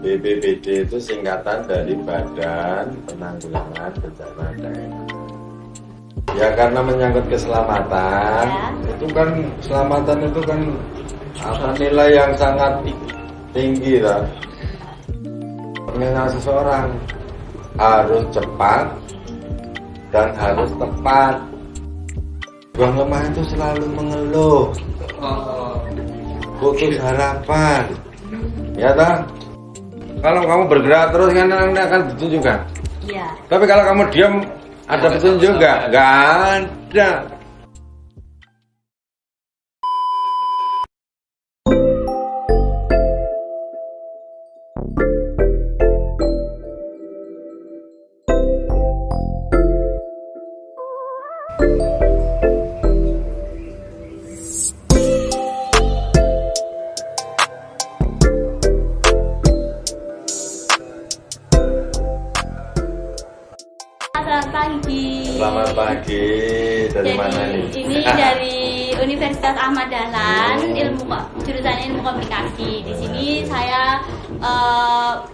BPBD itu singkatan dari Badan Penanggulangan Bencana Daerah. Ya karena menyangkut keselamatan, itu kan keselamatan itu kan nilai yang sangat tinggi lah. Pengenal seseorang harus cepat dan harus tepat. Buang lemah itu selalu mengeluh, putus harapan, ya tak? Kalau kamu bergerak terus kan nanti akan ditunjukkan. Iya. Tapi kalau kamu diam, ada petunjuk nggak? Nggak ada. Selamat pagi. Selamat pagi. Dari mana nih? Ini dari Universitas Ahmad Dahlan, jurusan ilmu komunikasi. Di sini saya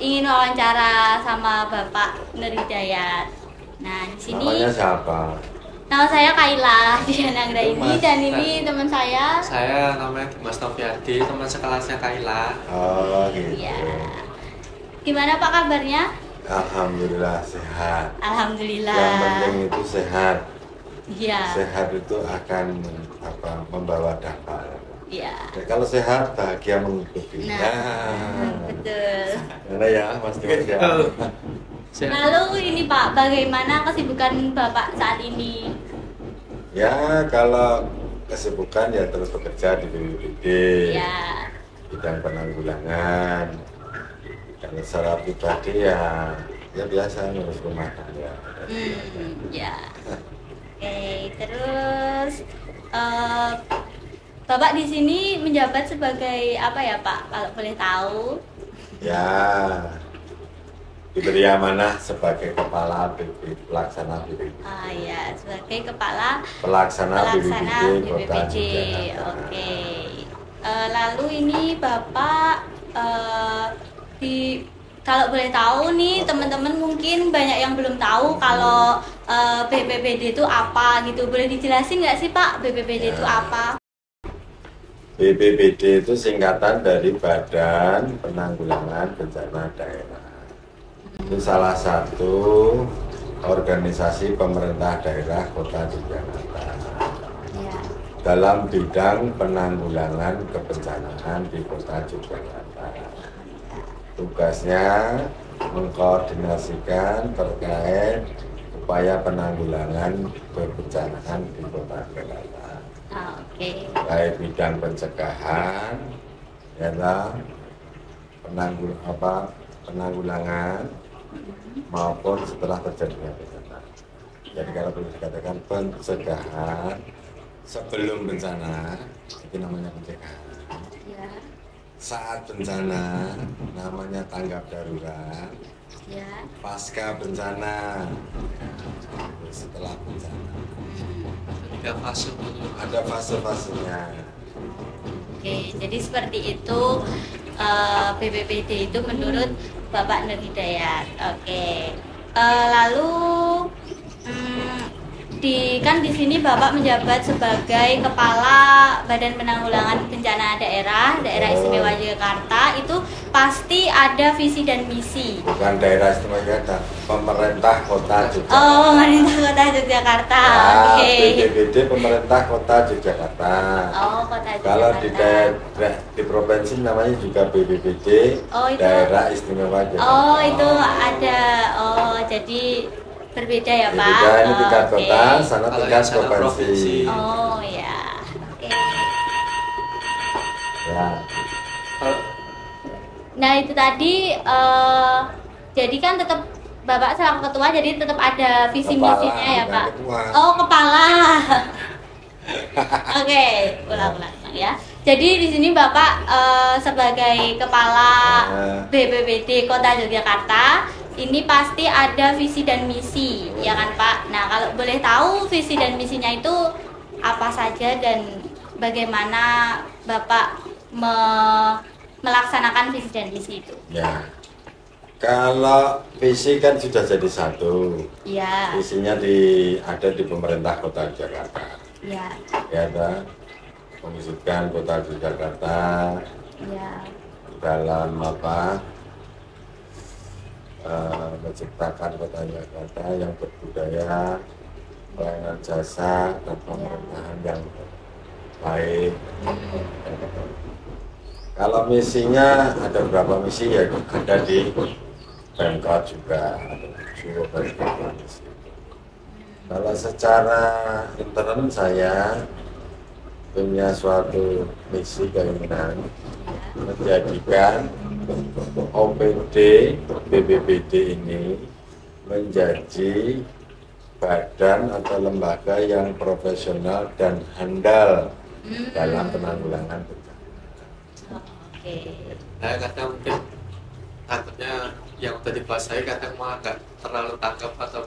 ingin wawancara sama Bapak Nur Hidayat. Nah, di sini Namanya siapa? nama saya Kaila Diana Anggraini dan ini teman saya. Saya namanya Dimas Noviadi, teman sekelasnya Kaila. Oh gitu. Ya. Gimana Pak kabarnya? Alhamdulillah sehat. Alhamdulillah. Yang penting itu sehat. Iya. Sehat itu akan membawa dampak. Iya. Ya, kalau sehat bahagia mengikuti. Nah, betul. Mana ya Mas Dimas ya? Lalu ini Pak, bagaimana kesibukan Bapak saat ini? Ya kalau kesibukan ya terus bekerja di BPBD. Ya. Bidang penanggulangan. Kalau secara pribadi ya biasa ngurus rumah tangga. Ya. Oke, terus Bapak di sini menjabat sebagai apa ya Pak? Kalau boleh tahu? Ya, diberi amanah sebagai kepala pelaksana BPBD. Ah ya, sebagai kepala Pelaksana BPBD Kota BPBD. Yogyakarta. Oke. Lalu ini Bapak kalau boleh tahu nih teman-teman mungkin banyak yang belum tahu kalau BPBD itu apa gitu. Boleh dijelasin nggak sih Pak BPBD itu apa? BPBD itu singkatan dari Badan Penanggulangan Bencana Daerah. Itu salah satu organisasi pemerintah daerah Kota Yogyakarta Ya. dalam bidang penanggulangan kebencanaan di Kota Yogyakarta. Tugasnya mengkoordinasikan terkait upaya penanggulangan kebencanaan di Kota Yogyakarta. Oke. Baik bidang pencegahan, penanggulangan maupun setelah terjadinya bencana. Jadi kalau boleh dikatakan pencegahan sebelum bencana itu namanya pencegahan. Ya. Saat bencana namanya tanggap darurat. Ya. Pasca bencana, setelah bencana ada fase-fasenya. Oke, jadi seperti itu BPBD itu menurut Bapak Nur Hidayat. Oke. Lalu kan di sini Bapak menjabat sebagai Kepala Badan Penanggulangan Bencana Daerah Istimewa Yogyakarta. Itu pasti ada visi dan misi. Bukan daerah istimewa Yogyakarta, pemerintah Kota Yogyakarta. Oh, pemerintah Kota Yogyakarta. Ya, Oke. BPBD pemerintah Kota Yogyakarta. Oh, Kota Yogyakarta. Kalau di daerah di provinsi namanya juga BPBD, Oh, itu. Daerah Istimewa Yogyakarta. Oh, itu ada. Oh, jadi berbeda ya Pak? Beda, ini tingkat Oke. kota, sana Kalau tingkat yang sana provinsi. provinsi. Oh ya. Oke. Ya. Nah itu tadi jadi kan tetap Bapak selaku ketua jadi tetap ada visi Kepala, misinya ya bukan Pak? ketua. Oh kepala. Oke, ulang-ulang ya. Jadi di sini Bapak sebagai kepala BPBD Kota Yogyakarta ini pasti ada visi dan misi, ya kan Pak? Nah kalau boleh tahu visi dan misinya itu apa saja dan bagaimana Bapak melaksanakan visi dan misi itu? Ya, Kalau visi kan sudah jadi satu. Ya. Visinya ada di pemerintah Kota Jakarta. Ya. Ya, kan? Mewujudkan Kota Jakarta. Ya. Dalam menciptakan Kota Jakarta yang berbudaya, pelayanan jasa, dan pemerintahan yang baik. Kalau misinya ada berapa misi ya, ada di Pemkot juga ada 7 misi. Kalau secara intern saya punya suatu misi keinginan menjadikan OPD BPBD ini menjadi badan atau lembaga yang profesional dan handal dalam penanggulangan bencana. Oke. Nah, kadang mungkin takutnya yang udah dikuasai kadang mau agak terlalu tangkap atau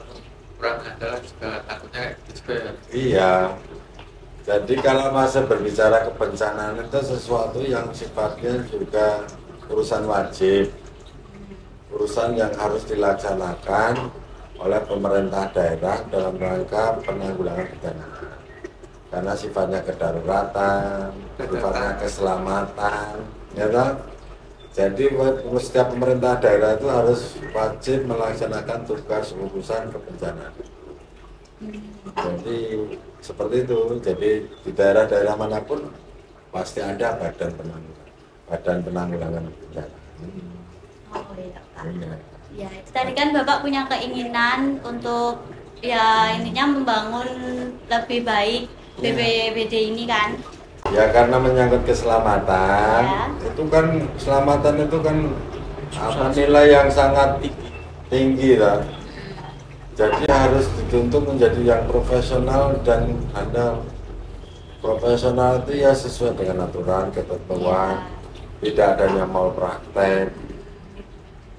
kurang handal juga takutnya itu juga ya. Iya. Jadi kalau masa berbicara kebencanaan itu sesuatu yang sifatnya juga urusan wajib, urusan yang harus dilaksanakan oleh pemerintah daerah dalam rangka penanggulangan bencana. Karena sifatnya kedaruratan, sifatnya keselamatan, ya kan? Jadi setiap pemerintah daerah itu harus wajib melaksanakan tugas urusan kebencanaan. Jadi seperti itu. Jadi di daerah-daerah manapun pasti ada badan penanggulangan bencana. Oh iya, Pak. Iya. Ya, itu tadi kan Bapak punya keinginan untuk ya intinya membangun lebih baik BPBD ini kan. Ya karena menyangkut keselamatan, Ya. itu kan keselamatan itu kan nilai yang sangat tinggi lah. Jadi harus dituntut menjadi yang profesional dan handal. Profesional itu ya sesuai dengan aturan, ketentuan, tidak adanya malpraktek.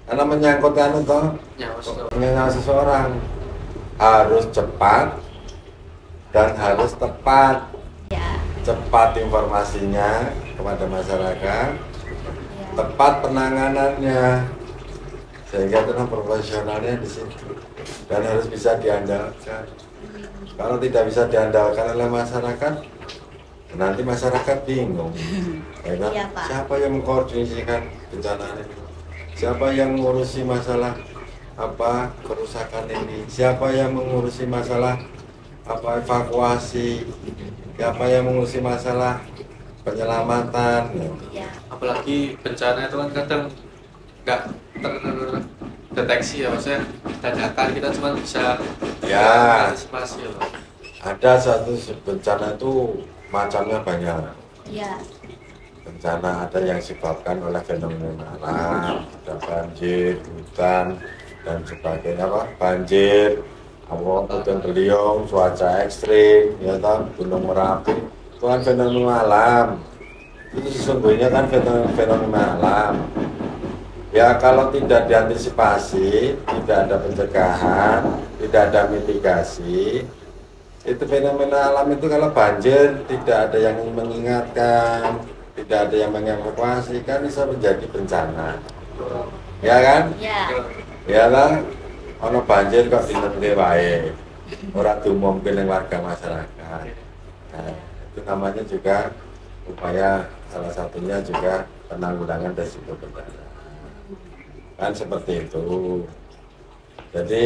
Karena menyangkut kan itu nyawa seseorang harus cepat dan harus tepat. Ya. Cepat informasinya kepada masyarakat, Ya. tepat penanganannya, sehingga itu profesionalnya di situ dan harus bisa diandalkan. Kalau tidak bisa diandalkan oleh masyarakat, nanti masyarakat bingung. Ya kan? Iya, Pak. Siapa yang mengkoordinasikan bencana ini? Siapa yang mengurusi masalah kerusakan ini? Siapa yang mengurusi masalah evakuasi? Siapa yang mengurusi masalah penyelamatan? Ya. Apalagi bencana itu kan kadang nggak terdeteksi ya, maksudnya dadakan kita cuma bisa Ya. antisipasi ya, Pak. Ada satu bencana itu macamnya banyak. Ya. Bencana ada yang disebabkan oleh fenomena alam, ada banjir, hujan, dan sebagainya, banjir, puting beliung, cuaca ekstrim, ya kan, gunung Merapi, itu kan fenomena alam. Itu sesungguhnya kan fenomena alam. Ya kalau tidak diantisipasi, tidak ada pencegahan, tidak ada mitigasi, itu fenomena alam itu kalau banjir tidak ada yang mengingatkan, tidak ada yang mengevakuasi, kan bisa menjadi bencana. Ya kan? Ya. Ya lah, ono banjir kok dinenge wae. Ora diumumke ning warga masyarakat. Nah, itu namanya juga upaya salah satunya juga penanggulangan risiko bencana. Kan seperti itu. Jadi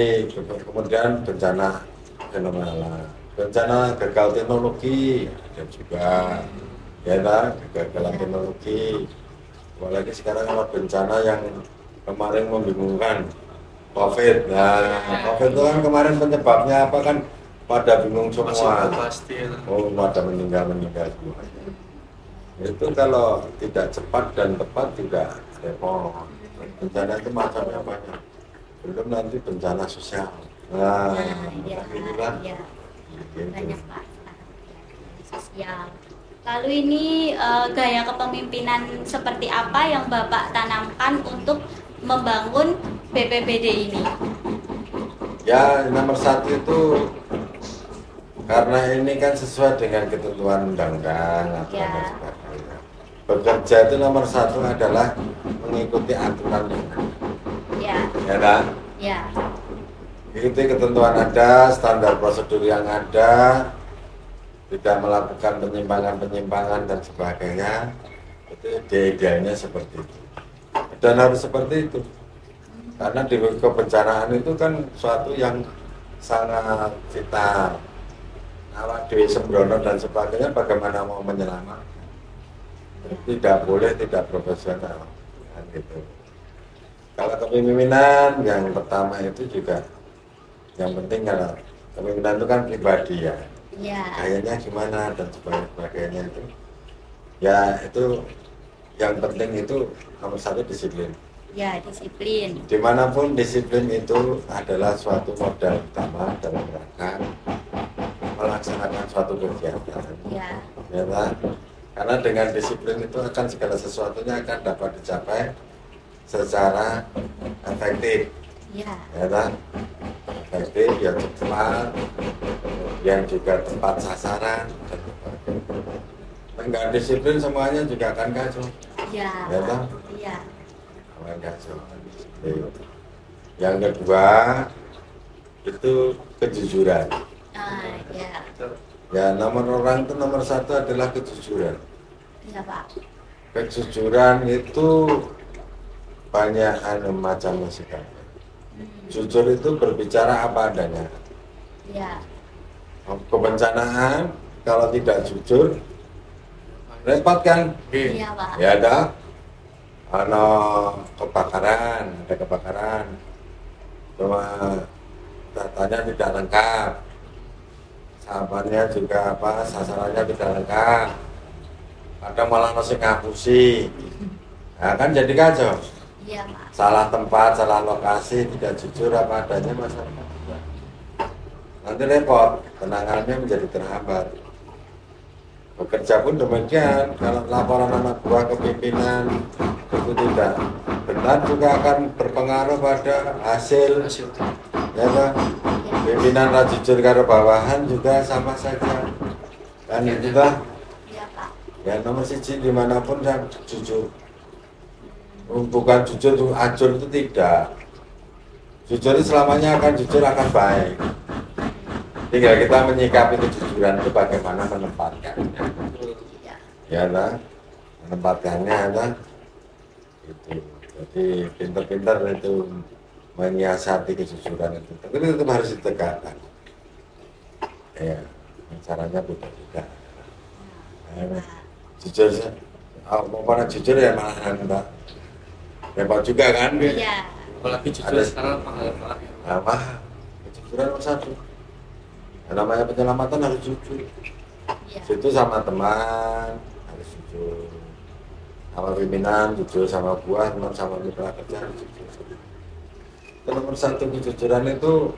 kemudian bencana fenomena alam. Bencana gagal teknologi ada juga. Ya kan, kegagalan teknologi. Apalagi sekarang ada bencana yang kemarin membingungkan, COVID. Nah, COVID itu kan kemarin penyebabnya apa kan pada bingung semua. Pasti. Oh, pada meninggal semua. Itu kalau tidak cepat dan tepat juga repot. Bencana itu macamnya banyak. Belum nanti bencana sosial. Nah, Ya. inilah. Ya. Gitu. Banyak, Pak. Sosial. Lalu ini gaya kepemimpinan seperti apa yang Bapak tanamkan untuk membangun BPBD ini? Ya, nomor satu itu karena ini kan sesuai dengan ketentuan undang-undang Ya. dan sebagainya. Bekerja itu nomor satu adalah mengikuti aturan yang ada. Ya. ya kan? Ya. Ikuti ketentuan ada, standar prosedur yang ada, tidak melakukan penyimpangan-penyimpangan dan sebagainya. Itu idealnya seperti itu. Dan harus seperti itu. Karena di kebencanaan itu kan suatu yang sangat vital. Awak dewi sembrono dan sebagainya, bagaimana mau menyelamatkan? Tidak boleh tidak profesional. Kan gitu. Kalau kepemimpinan yang pertama itu juga yang penting, kalau kepemimpinan itu kan pribadi ya. Ya. Kayaknya gimana dan sebagainya itu. Ya itu yang penting itu nomor satu disiplin. Ya, disiplin. Dimanapun disiplin itu adalah suatu modal utama dalam rangka melaksanakan suatu kegiatan. Ya. Ya, kan? Karena dengan disiplin itu akan segala sesuatunya akan dapat dicapai secara efektif. Ya. Ya, kan? Efektif, ya cepat, yang juga tepat sasaran. Enggak disiplin semuanya juga akan kacau. Ya. Ya, kan? Iya. Akan kacau. Yang kedua itu kejujuran. Ya. Ya, nomor orang itu nomor satu adalah kejujuran. Iya, Pak. Kejujuran itu banyak macam sikap. Jujur itu berbicara apa adanya. Ya. Kebencanaan kalau tidak jujur repot kan? Iya, Pak. Ya ada kebakaran, ada kebakaran. Cuma datanya tidak lengkap. Sahabatnya juga apa, sasarannya tidak lengkap. Kadang malah masih ngapusi. Nah, kan jadi kacau. Iya, Pak. Salah tempat, salah lokasi, tidak jujur apa adanya masyarakat. Nanti repot, penanganannya menjadi terhambat. Bekerja pun demikian, kalau laporan anak buah ke pimpinan itu tidak benar juga akan berpengaruh pada hasil. Ya, Pak. Pimpinan ra jujur karo bawahan juga sama saja. Kan itu Pak. Iya, Pak. Ya nomor siji dimanapun yang jujur. Bukan jujur itu acur itu tidak. Jujur itu selamanya akan jujur, akan baik. Tinggal kita menyikapi kejujuran itu bagaimana menempatkannya. Ya lah, menempatkannya lah. Itu. Jadi pintar-pintar itu menyiasati kejujuran itu. Tapi itu harus ditegakkan. Ya, caranya beda-beda. Nah, jujur, mau pada jujur ya malah Mbak. Repot juga kan? Iya. Apalagi jujur Ada- sekarang mahal-mahal. Apa? Kejujuran nomor satu. Yang namanya penyelamatan harus jujur. Iya. Situ sama teman harus jujur, sama pimpinan jujur, sama buah teman, sama mitra kerja harus jujur. Itu nomor satu, kejujuran itu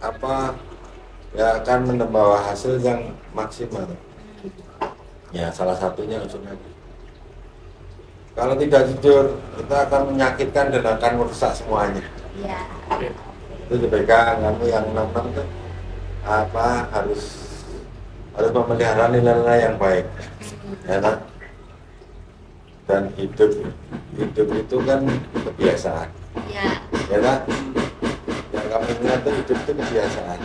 apa ya akan membawa hasil yang maksimal. Ya salah satunya unsurnya. Kalau tidak jujur kita akan menyakitkan dan akan merusak semuanya. Iya. Itu dipegang kamu yang 6 itu apa harus memelihara nilai-nilai yang baik, ya kan? Dan hidup itu kan kebiasaan, Iya. ya kan? Yang kamu ingat itu hidup itu kebiasaan.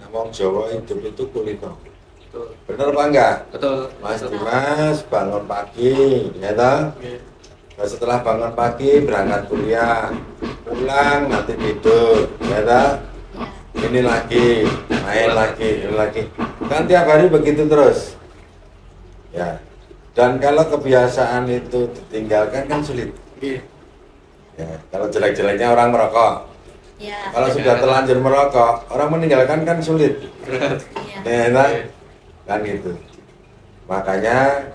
Ngomong Jawa hidup itu kulino. Betul. Bener apa enggak? Betul. Mas Betul. Dimas bangun pagi, ya kan? Oke. Nah, setelah bangun pagi berangkat kuliah, pulang nanti tidur, ya kan? Iya. Ini lagi, main lagi, ini lagi. Kan tiap hari begitu terus. Ya. Dan kalau kebiasaan itu ditinggalkan kan sulit. Oke. Ya, kalau jelek-jeleknya orang merokok. Iya. Kalau sudah terlanjur merokok, orang meninggalkan kan sulit. Berat. Iya. Ya, kan gitu. Makanya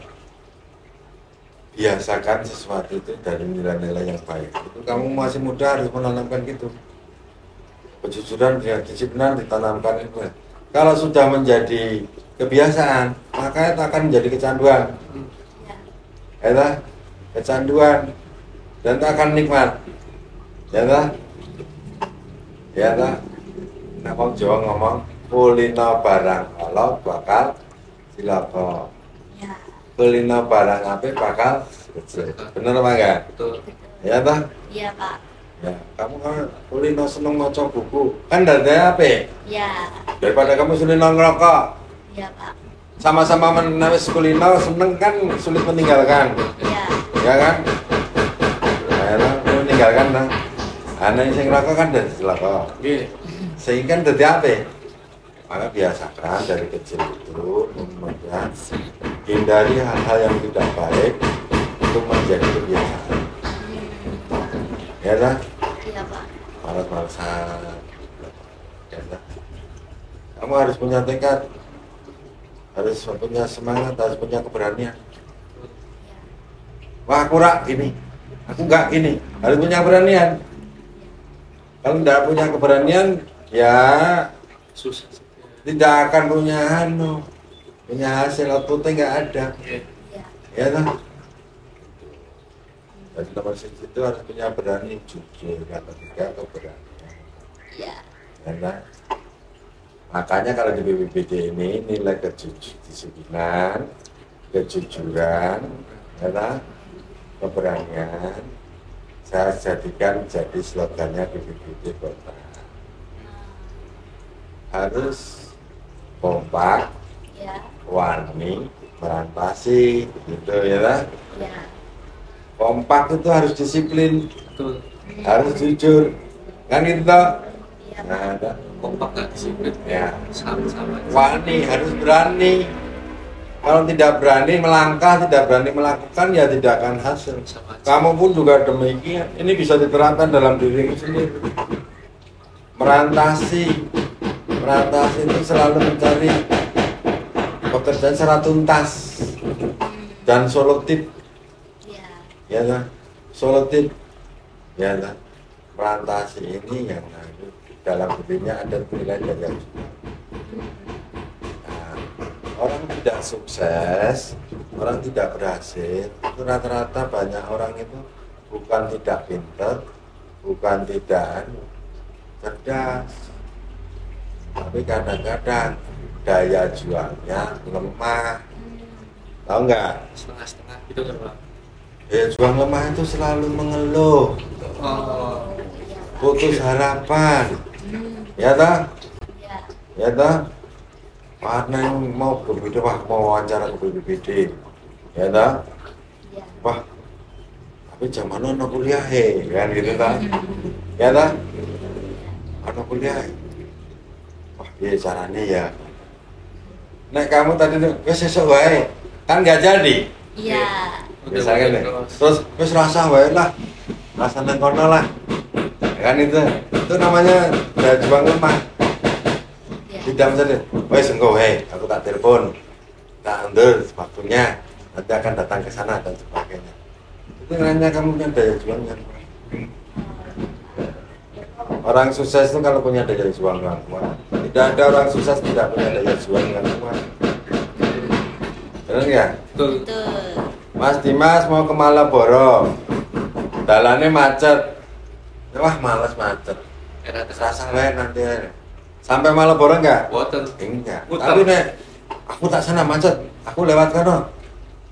biasakan sesuatu itu dari nilai-nilai yang baik. Itu kamu masih muda harus menanamkan gitu. Kejujuran dan kedisiplinan ditanamkan itu. Kalau sudah menjadi kebiasaan, maka itu akan menjadi kecanduan. Iya. Ya, kecanduan dan itu akan nikmat. Ya, ya, nah, wong Jawa ngomong kulino barang kalau bakal cilaka. Iya. Kulino barang apik bakal kecil. Bener apa enggak? Betul. Ya, Iya Pak. Ya, kamu kan kulino seneng maca buku, kan dari apa? Iya. Daripada kamu sulit ngerokok. Iya Pak. Sama-sama menulis kulino seneng kan sulit meninggalkan. Iya. Ya kan? Nah, meninggalkan nah. Anak yang ngerokok kan dari rokok. Nggih. Sehingga dari apa? Maka biasakan dari kecil itu kemudian hindari hal-hal yang tidak baik untuk menjadi kebiasaan. Ya kan? Iya Pak. Malas-malasan. Ya kan? Kamu harus punya tekad, harus punya semangat, harus punya keberanian. Wah aku rak gini, aku enggak gini, harus punya keberanian. Kalau tidak punya keberanian, ya Susah. tidak akan punya hasil outputnya nggak ada. Nggih. Iya. Ya kan? Jadi nomor itu harus punya berani jujur, yang ketiga keberanian. Iya. Ya kan? Makanya kalau di BPBD ini nilai kedisiplinan, kejujuran, ya kan? Keberanian, saya jadikan jadi slogannya BPBD Kota. Harus kompak, Iya. wani, merantasi, gitu ya kan? Iya. Kompak itu harus disiplin, Betul. harus jujur, kan gitu toh? Iya Pak. Nah, ada. Kompak nggak disiplin. Ya. Sama-sama. Wani harus berani. Kalau tidak berani melangkah, tidak berani melakukan, ya tidak akan hasil. Sama aja. Kamu pun juga demikian. Ini bisa diterapkan dalam dirimu sendiri. Merantasi itu selalu mencari pekerjaan secara tuntas dan solutif. Iya. Ya kan? Solutif. Ya kan? Merantasi ini yang dalam dirinya ada nilai daya juang. Nah, orang tidak sukses, orang tidak berhasil, itu rata-rata banyak orang itu bukan tidak pintar, bukan tidak cerdas, tapi kadang-kadang daya juangnya lemah. Tahu nggak? Setengah-setengah gitu kan Pak. Daya juang lemah itu selalu mengeluh, Oh. putus harapan, ya tak? Iya. Ya tak? Karena yang mau ke BPBD, wah mau wawancara ke BPBD, ya tak? Iya. Wah, tapi zaman anak kuliah kan gitu tak? Ya tak? Anak kuliah, wah iya caranya ya. Nek kamu tadi tuh, wes sesuk wae, kan nggak jadi. Iya. Biasanya nih, terus wes rasa wae lah, rasa nang kono lah, kan itu namanya daya juang lemah. Iya. Tidak misalnya, wes engkau hei, aku tak telepon, tak undur waktunya, nanti akan datang ke sana dan sebagainya. Itu hanya kamu punya daya juang yang kuat. Orang sukses itu kalau punya daya juang yang kuat. Tidak ada orang sukses tidak punya daya juang yang kuat. Benar nggak? Betul. Betul. Mas Dimas mau ke Malaboro, jalannya macet. Wah males macet. Era Serasa wae nanti. Sampai Malaboro enggak? Boten. Enggak. Putar. Tapi nek aku tak sana macet, aku lewat kano.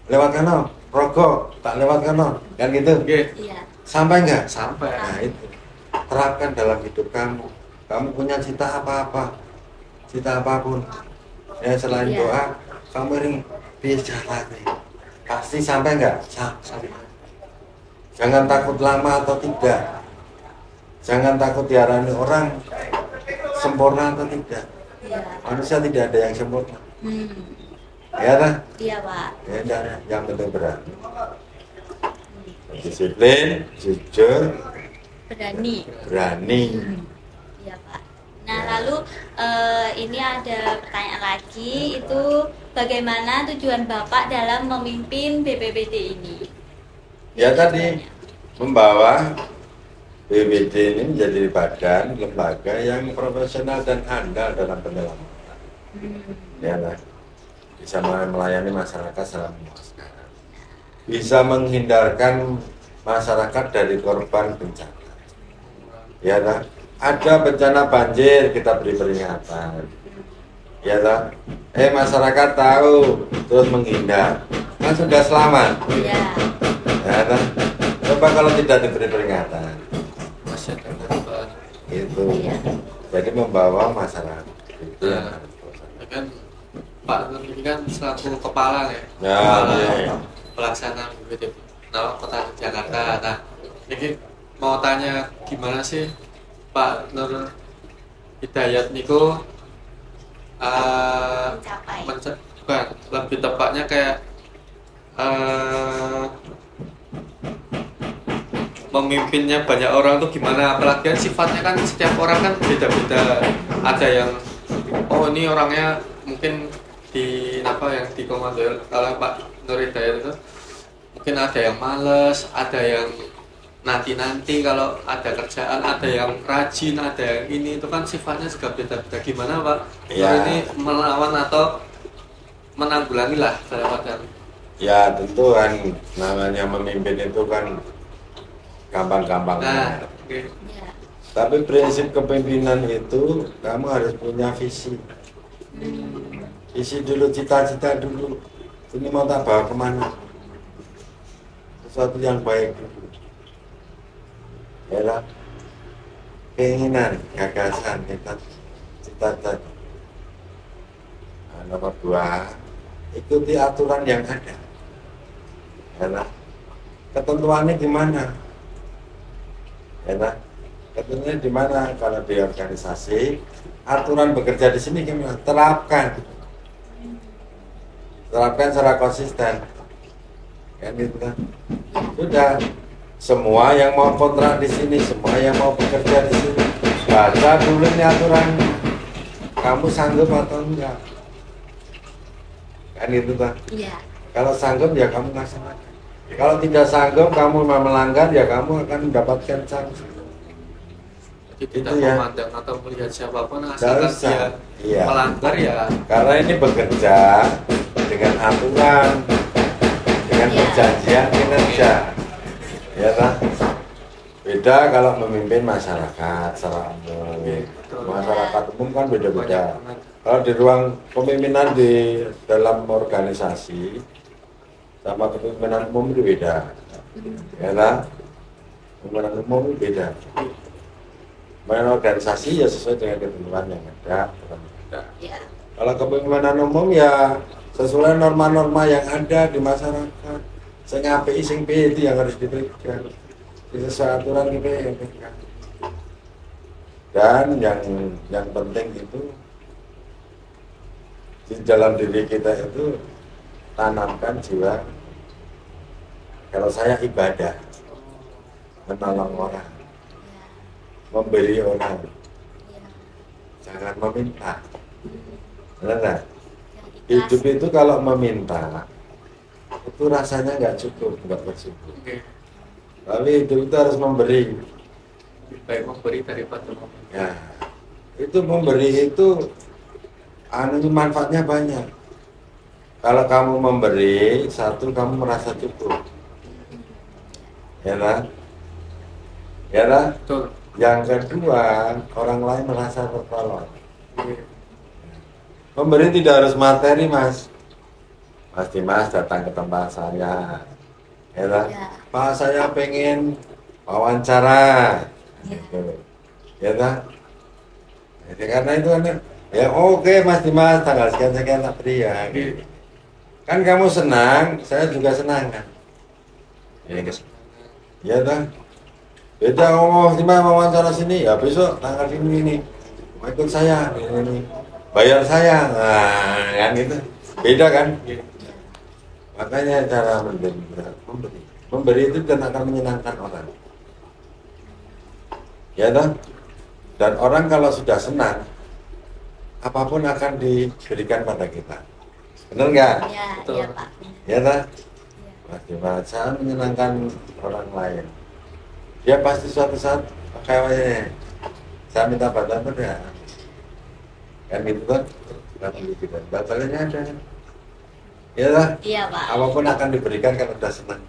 Lewat kano, Rogo, tak lewat kano. Kan gitu. Nggih. Iya. Sampai enggak? Sampai. Nah, itu. Terapkan dalam hidup kamu. Kamu punya cita apa-apa. Cita apapun. Ya selain Iya. doa, kamu ini bicara nih. Pasti sampai enggak? Sampai. Jangan takut lama atau tidak. Jangan takut diarani orang sempurna atau tidak. Iya. Manusia tidak ada yang sempurna. Ya kan? Iya Pak. Ya, tidak ada. Yang penting berani. Disiplin, jujur, Berani. berani. Iya Pak. Nah lalu ini ada pertanyaan lagi, itu bagaimana tujuan Bapak dalam memimpin BPBD ini? Ya tadi membawa BPBD ini menjadi badan lembaga yang profesional dan handal dalam penyelamatan. Ya kan? Bisa melayani masyarakat secara memuaskan. Bisa menghindarkan masyarakat dari korban bencana. Ya kan? Ada bencana banjir, kita beri peringatan. Ya kan? Masyarakat tahu terus menghindar. Kan sudah selamat. Iya. Ya kan? Terus coba kalau tidak diberi peringatan masih ada korban. itu Iya. jadi membawa masyarakat itu yang Nah, harus diwaspadai. ya kan Pak Nur ini kan selaku kepala ya, Ya, kepala iya. pelaksana BPD Kota Jakarta. Nah, ini mau tanya gimana sih Pak Nur Hidayat niku Mencapai. bukan, lebih tepatnya kayak memimpinnya banyak orang tuh gimana, apalagi kan sifatnya kan setiap orang kan beda-beda. Ada yang oh ini orangnya mungkin di apa yang dikomando oleh Pak Nur Hidayat itu mungkin ada yang males, ada yang nanti kalau ada kerjaan, ada yang rajin, ada yang ini, itu kan sifatnya juga beda-beda. Gimana Pak Nur Ya. ini melawan atau menanggulangi lah dalam artian Ya tentu kan namanya memimpin itu kan nah, gampang-gampangnya. oke. Ya. Tapi prinsip kepemimpinan itu kamu harus punya visi. Visi dulu, cita-cita dulu. Ini mau tak bawa kemana? Sesuatu yang baik dulu. Ya lah. Keinginan, gagasan, kita cita-cita. Nah, nomor 2, ikuti aturan yang ada. Ya lah. Ketentuannya gimana? Ya lah. Ketentuannya di mana? Kalau di organisasi, aturan bekerja di sini gimana? Terapkan secara konsisten. Kan gitu kan? Sudah. Semua yang mau kontrak di sini, semua yang mau bekerja di sini, baca dulu nih aturannya. Kamu sanggup atau enggak? Kan gitu kan? Iya. Kalau sanggup ya kamu laksanakan. Kalau tidak sanggup, kamu melanggar ya kamu akan mendapatkan sanksi. Jadi tidak Itu ya. memandang atau melihat siapapun Nggak asalkan usah. dia Iya. melanggar ya Karena ini bekerja dengan aturan, dengan Iya. perjanjian kinerja, ya kan? Beda kalau memimpin masyarakat secara umum. Masyarakat umum kan banyak beda-beda. banget. Kalau di ruang kepemimpinan di dalam organisasi sama kepemimpinan umum itu beda, ya kan? Kepemimpinan umum itu beda. Main organisasi ya sesuai dengan ketentuan yang ada, bukan beda. Ya. Kalau kepemimpinan umum ya sesuai norma-norma yang ada di masyarakat. Sing apik sing piye itu yang harus dipegang. Sesuai aturan itu yang pegang. Dan yang penting itu di dalam diri kita itu tanamkan jiwa. Kalau saya ibadah, menolong orang, memberi orang, jangan meminta. Benar nggak? Hidup itu kalau meminta itu rasanya nggak cukup, nggak bersyukur. Oke. Tapi hidup itu harus memberi. Lebih baik memberi daripada meminta. Ya, itu memberi itu manfaatnya banyak. Kalau kamu memberi, satu kamu merasa cukup, ya lah, ya lah. Betul. Yang kedua, orang lain merasa tertolong. Oke. Memberi tidak harus materi, Mas. Mas Dimas datang ke tempat saya, ya lah. Ya. Pak, saya pengen wawancara, Ya. gitu. Ya lah. Jadi karena itu kan, ya oke Mas Dimas, tanggal sekian-sekian tak beri ya. Gitu. Kan kamu senang, saya juga senang kan. Ya, ya dah. Beda ngomong Dimas mau wawancara sini, ya besok tanggal ini mau ikut saya, ini. Bayar saya, nah kan gitu. Beda kan? Makanya cara memberi itu kan akan menyenangkan orang. Ya dah. Dan orang kalau sudah senang, apapun akan diberikan pada kita. Benar nggak? Ya, Betul. iya Pak. Ya dah. Ya. Mas Dimas, saya menyenangkan orang lain. Dia pasti suatu saat kayaknya saya minta bantuan pada kan gitu kan? Batalnya ada. Ya dah. Iya Pak. Apapun akan diberikan kalau sudah senang.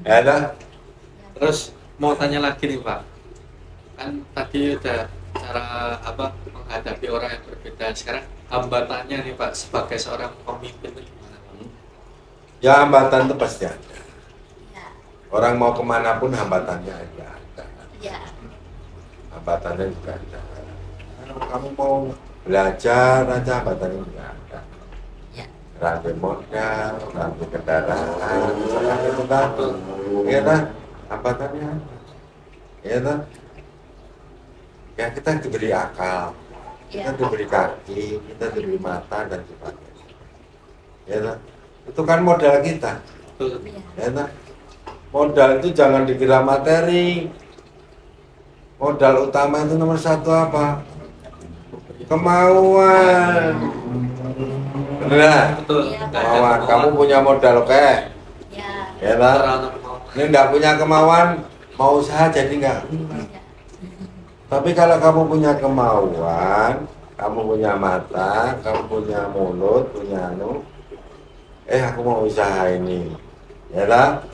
Ya dah. Terus mau tanya lagi nih Pak, kan tadi udah cara apa menghadapi orang yang berbeda. Sekarang hambatannya nih Pak sebagai seorang pemimpin itu gimana Pak? Ya hambatan itu pasti ada. Ya. Orang mau kemana pun hambatannya ada. Ya. Hambatannya juga ada. Kalau kamu mau belajar aja hambatannya juga ada. Ya. Rantai modal, rantai kendaraan, misalkan itu kan, iya kan, hambatannya ada. Iya kan? Ya kita diberi akal, kita diberi kaki, kita diberi mata dan sebagainya. Ya kan? Itu kan modal kita. Ya kan? Modal itu jangan dikira materi. Modal utama itu nomor satu apa? Kemauan. Benar? Betul. Kemauan. Kamu punya modal, oke? Ya. Ya kan? Ini nggak punya kemauan, mau usaha jadi nggak? Tapi kalau kamu punya kemauan, kamu punya mata, kamu punya mulut, punya aku mau usaha ini, ya lah.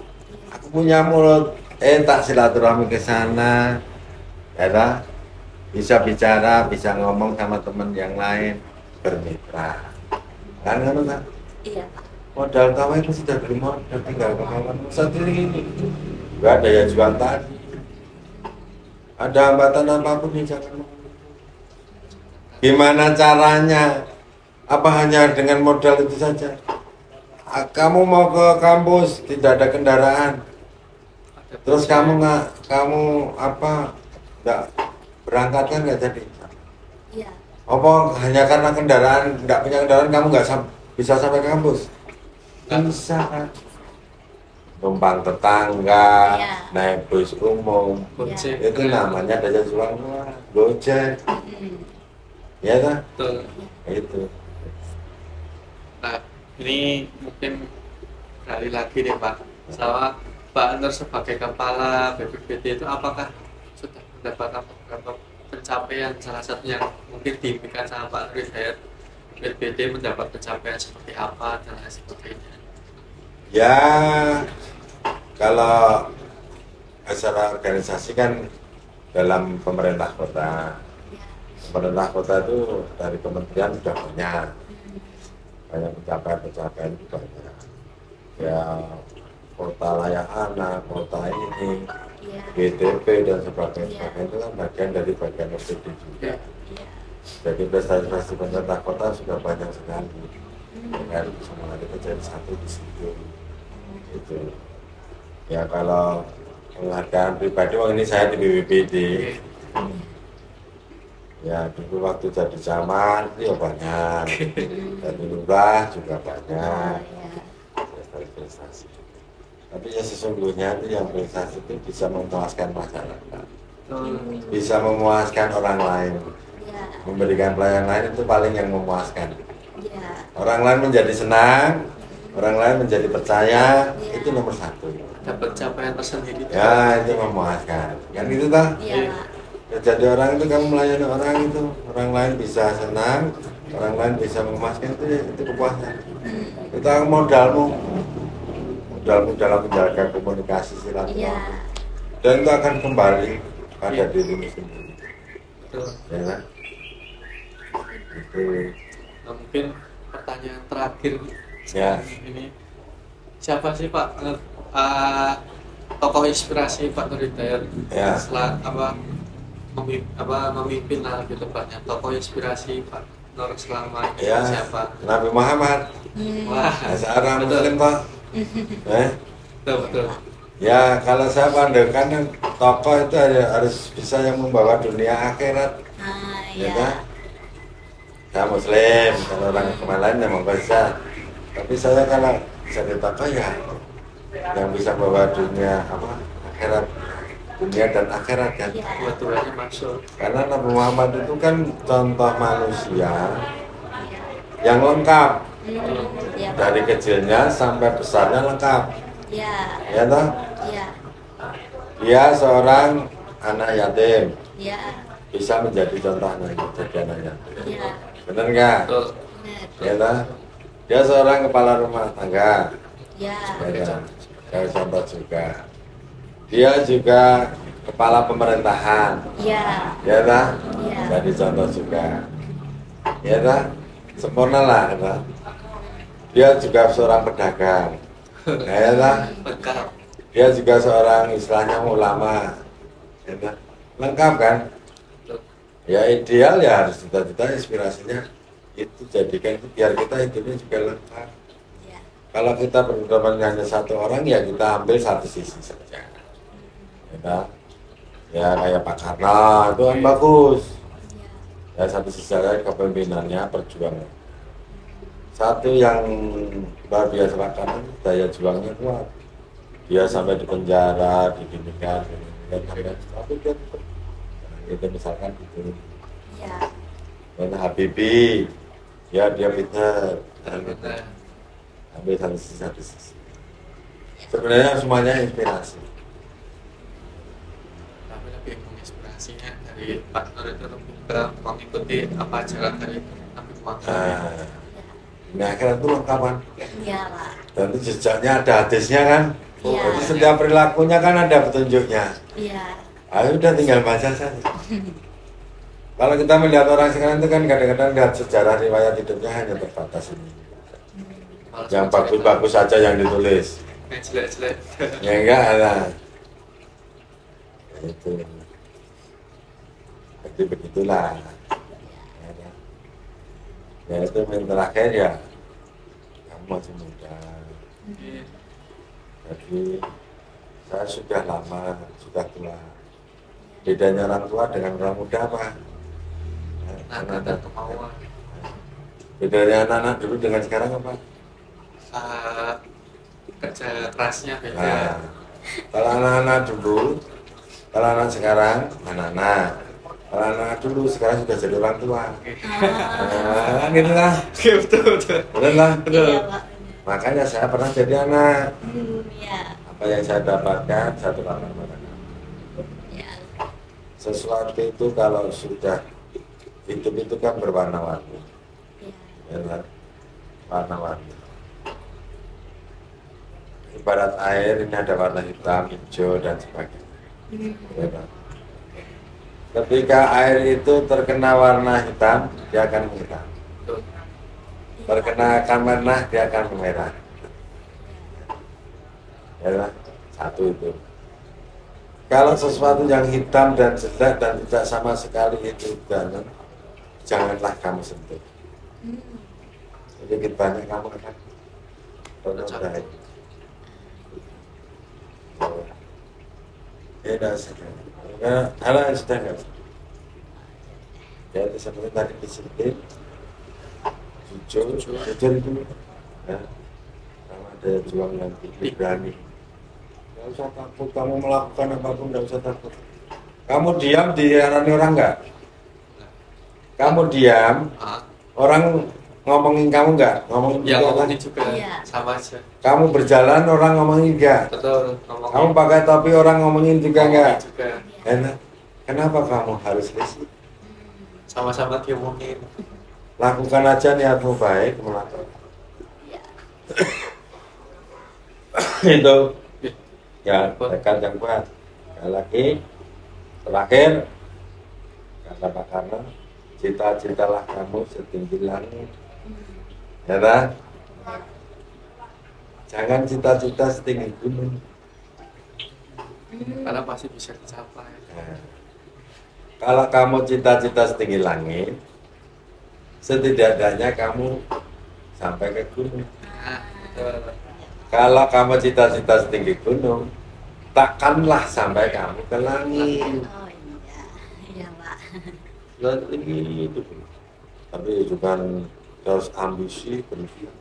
Aku punya mulut, tak silaturahmi ke sana, ya lah. Bisa bicara, bisa ngomong sama teman yang lain, bermitra. Kan? Iya. Modal utama itu sudah beri modal, tinggal kemauan satu ini. Gak ada yang jual tadi. Ada hambatan apapun nih jangan. Gimana caranya? Apa hanya dengan modal itu saja? Kamu mau ke kampus tidak ada kendaraan, terus kamu nggak berangkat kan nggak jadi? Iya. Apa hanya karena kendaraan nggak punya kendaraan kamu nggak bisa sampai ke kampus? Nggak bisa kan? Numpang tetangga, Ya. naik bus umum, Gojek. itu namanya daya jual murah, Gojek, ya kan? Betul. Itu. Nah, ini mungkin kali lagi nih Pak, sama Pak Nur sebagai kepala BPBD itu apakah sudah mendapatkan beberapa pencapaian, salah satunya mungkin diimpikan sama Pak Nur Hidayat, BPBD mendapat pencapaian seperti apa dan lain sebagainya. Ya, kalau acara organisasi kan dalam pemerintah kota. Pemerintah kota itu dari kementerian sudah banyak pencapaian itu banyak. Ya, kota layak anak, kota ini, GTP dan sebagainya itu kan bagian dari bagian OPD juga. Jadi prestasi pemerintah kota sudah banyak sekali. Dengan semangat itu jadi satu di situ. Itu. Ya kalau penghargaan pribadi, ini saya di BPBD. Ya dulu waktu jadi camat ya banyak, jadi lurah juga banyak prestasi. Tapi ya sesungguhnya itu yang prestasi itu bisa memuaskan masyarakat, bisa memuaskan orang lain, memberikan pelayanan lain itu paling yang memuaskan. Orang lain menjadi senang, orang lain menjadi percaya, itu nomor satu. Dapat capaian tersendiri. Ya itu memuaskan, kan itu toh. Jadi orang itu kamu melayani orang itu, orang lain bisa senang, orang lain bisa memuaskan, itu kepuasan. Itu modalmu dalam menjaga komunikasi silaturahmi, dan itu akan kembali pada dirimu sendiri. Betul. Ya kan? Itu. Nah, mungkin pertanyaan terakhir Ya. ini, siapa sih Pak tokoh inspirasi Pak Nur Hidayat Ya. setelah memimpin lah gitu Paknya, tokoh inspirasi Pak Nur selama ini Ya, siapa? Nabi Muhammad. Wah, Seorang betul. Muslim toh. Betul. Ya kalau saya pandangkan tokoh itu harus bisa yang membawa dunia akhirat. Ya kan? Saya Muslim, kalau orang kemana lain memang bisa. Tapi saya kalau jadi tokoh ya yang bisa bawa dunia akhirat, dunia dan akhirat kan. Dua-duanya masuk. Karena Nabi Muhammad itu kan contoh manusia yang lengkap, dari kecilnya sampai besarnya lengkap. Ya toh? Dia seorang anak yatim, bisa menjadi contoh jadi anak yatim. Benar nggak? Betul. Ya toh? Dia seorang kepala rumah tangga, saya contoh juga. Dia juga kepala pemerintahan, ya toh? Jadi contoh juga. Ya toh? Sempurna lah, ya toh? Dia juga seorang pedagang, ya toh? Lengkap. dia juga seorang istilahnya ulama, ya, kan? Lengkap kan? Ya ideal ya harus cita-cita inspirasinya itu jadikan itu biar kita hidupnya juga lengkap. Ya. Kalau kita berteman hanya satu orang ya kita ambil satu sisi saja. Ya kayak Pak Karno itu kan bagus. Ya satu sisi saja kepemimpinannya perjuangan. Satu yang luar biasa Pak Karno daya juangnya kuat. Dia sampai di penjara, didirikan, dan tapi dia itu misalkan itu. Ya. Dan Habibie, ya dia pintar, ambil satu sisi. Sebenarnya semuanya inspirasi. Tapi lebih menginspirasinya dari Pak Nur itu lebih ke mengikuti apa jalan dari Nabi Muhammad. Nah, kan itu lengkapan. Iya, Pak. Dan itu jejaknya ada hadisnya kan. Iya. Jadi setiap perilakunya kan ada petunjuknya. Iya. Ayo udah tinggal baca saja. Kalau kita melihat orang sekarang itu kan kadang-kadang lihat sejarah riwayat hidupnya hanya terbatas ini. Yang bagus-bagus saja yang ditulis. Yang jelek-jelek. Ya enggak ada. Itu. Jadi begitulah. Ya itu yang terakhir ya. Kamu masih muda. Jadi saya sudah lama, sudah tua. Bedanya orang tua dengan orang muda apa? Naga dan kemauan. Bedanya anak-anak dulu dengan sekarang apa? Kerja kerasnya beda. Nah, kalau anak-anak dulu, kalau anak sekarang, anak-anak. Kalau anak dulu sekarang sudah jadi orang tua. Nah, gitu lah. Betul. Betul lah. Iya, Pak. Makanya saya pernah jadi anak. Iya. Apa yang saya dapatkan, satu lakukan pada kamu. Iya. Sesuatu itu kalau sudah hidup itu kan berwarna-warni. Iya. Ya kan? Warna-warni. Ibarat air ini ada warna hitam, hijau dan sebagainya. Ya kan? Ketika air itu terkena warna hitam, dia akan menghitam. Terkena akan merah, dia akan memerah. Ya kan? Satu itu. Kalau sesuatu yang hitam dan jelek dan tidak sama sekali itu janganlah kamu sentuh. Sedikit banyak kamu akan ternodai. Beda saja. Hal yang sudah nggak. Ya itu seperti tadi disiplin, jujur itu. Ya. Kalau ada juang yang tinggi berani. Nggak usah takut, kamu melakukan apapun nggak usah takut. Kamu diam diarani orang nggak? Kamu diam, orang ngomongin kamu nggak? Ngomongin Ya juga ngomongin kan? juga Iya. sama aja. Kamu berjalan orang ngomongin nggak? Betul. Ngomongin Kamu pakai topi orang ngomongin juga nggak? juga. Enak. Kenapa kamu harus risih? Sama-sama diomongin. Lakukan aja niatmu baik, melakukan. Iya. Itu ya tekad yang kuat. Sekali lagi terakhir kata Pak Karno, cita-citalah kamu setinggi langit. Ya tak? Jangan cita-cita setinggi gunung. Karena pasti bisa dicapai. Nah, kalau kamu cita-cita setinggi langit, setidaknya kamu sampai ke gunung. Nah, betul. Kalau kamu cita-cita setinggi gunung, takkanlah sampai kamu ke langit. Oh iya. Iya, Pak. Dan tinggi itu, tapi juga harus ambisi berlebihan.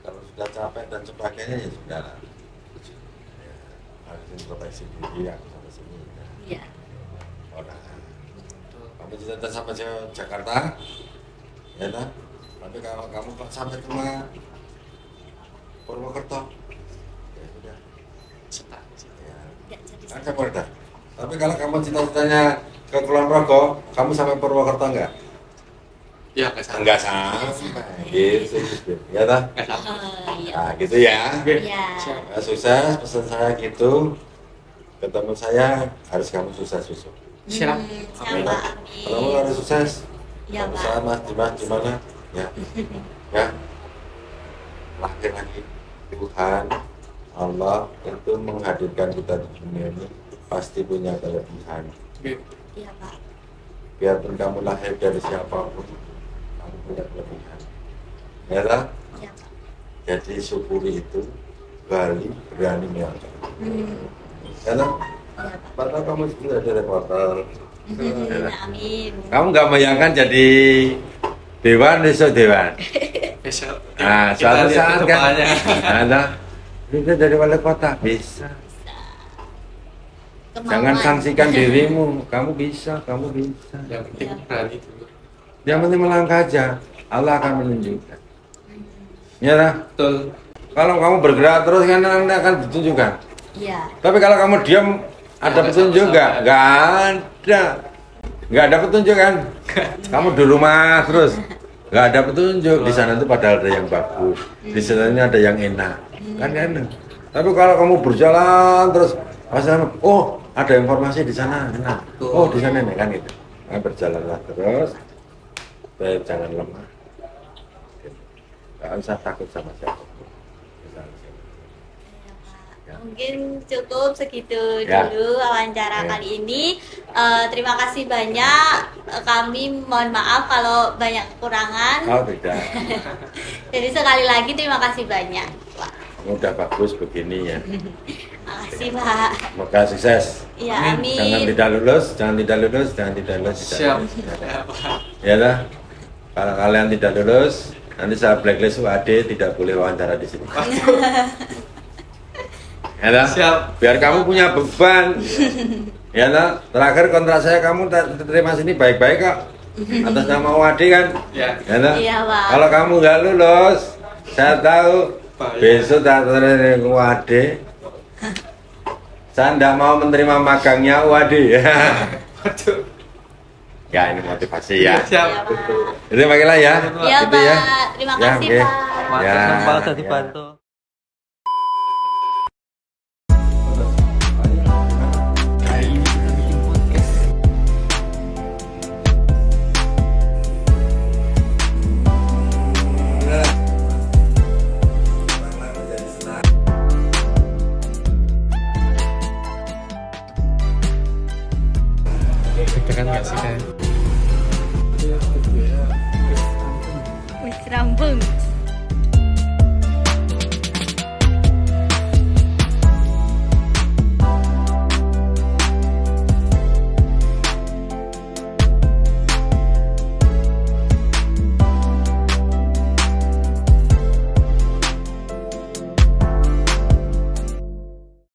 Kalau sudah capek dan sebagainya ya sudah lah. Ya, harus introspeksi diri aku sampai sini. Iya. Orang. Kamu cita-cita sampai Jakarta, ya tak? Tapi kalau kamu kok sampai cuma Purwokerto, ya sudah. Cetak. Ya. Nggak jadi Kan saya mudah. Tapi kalau kamu cita-citanya ke Kulon Progo, kamu sampai Purwokerto enggak? Ya nggak salah. Enggak sampai. Gitu. Ya tak? Nggak salah. Oh iya. Nah, gitu ya. Iya. Ya, sukses, pesan saya gitu. Ketemu saya harus kamu sukses besok. Siap. Siap, Pak. Amin. Kalau kamu harus sukses. Iya, Kamu Pak. saya Mas Dimas gimana? Ya. Ya. laki-laki Tuhan Allah itu menghadirkan kita di dunia ini pasti punya kelebihan. Iya Pak. Biarpun kamu lahir dari siapapun, kamu punya kelebihan. Ya lah? Iya Pak. Jadi syukuri itu, Bali berani melangkah. Ya lah? Iya Pak. Padahal kamu sudah ada reporter. Amin. Kamu nggak bayangkan jadi dewan besok dewan. Besok. Nah, Kita suatu lihat saat kan, kedepannya. ada kita dari wali kota bisa. Kemauan. Jangan sanksikan dirimu, kamu bisa, kamu bisa. Yang penting berani dulu. Yang penting melangkah aja, Allah akan menunjukkan. Ya lah. Betul. Kalau kamu bergerak terus kan nanti akan ditunjukkan. Iya. Tapi kalau kamu diam, ada nggak petunjuk nggak? sama-sama. Nggak ada petunjuk kan? Kamu di rumah terus, nggak ada petunjuk. Di sana tuh padahal ada yang bagus, di sana ini ada yang enak, kan enak. Tapi kalau kamu berjalan terus, oh ada informasi di sana enak, oh di sana enak kan gitu. Nah, berjalanlah terus, jangan lemah, nggak usah takut sama siapa. Mungkin cukup segitu Ya. dulu wawancara Ya. kali ini. Terima kasih banyak. Kami mohon maaf kalau banyak kekurangan. Oh tidak, Jadi sekali lagi terima kasih banyak. Wah, kamu udah bagus begini ya. makasih Pak. Semoga sukses. Ya, amin. Jangan tidak lulus, jangan tidak lulus, jangan tidak lulus. tidak Siap. lulus. Ya lah. Kalau kalian tidak lulus, nanti saya blacklist UAD, tidak boleh wawancara di sini. Ya lah. Siap. Biar kamu punya beban. Ya lah. Terakhir kontrak saya kamu terima sini baik-baik kok. Atas nama UAD kan. Ya. Ya lah. Iya, Pak. Kalau kamu nggak lulus, saya tahu Bahaya. besok tak terima UAD. Saya tidak mau menerima magangnya UAD. Waduh. Ya ini motivasi ya. Siap. Iya, Pak. Itu pakailah ya. Iya, Itu ya. Pak. Terima Ya, kasih, oke. Pak. Mantap, Ya, Pak, tadi ya. bantu. Deg-degan nggak sih, Kak?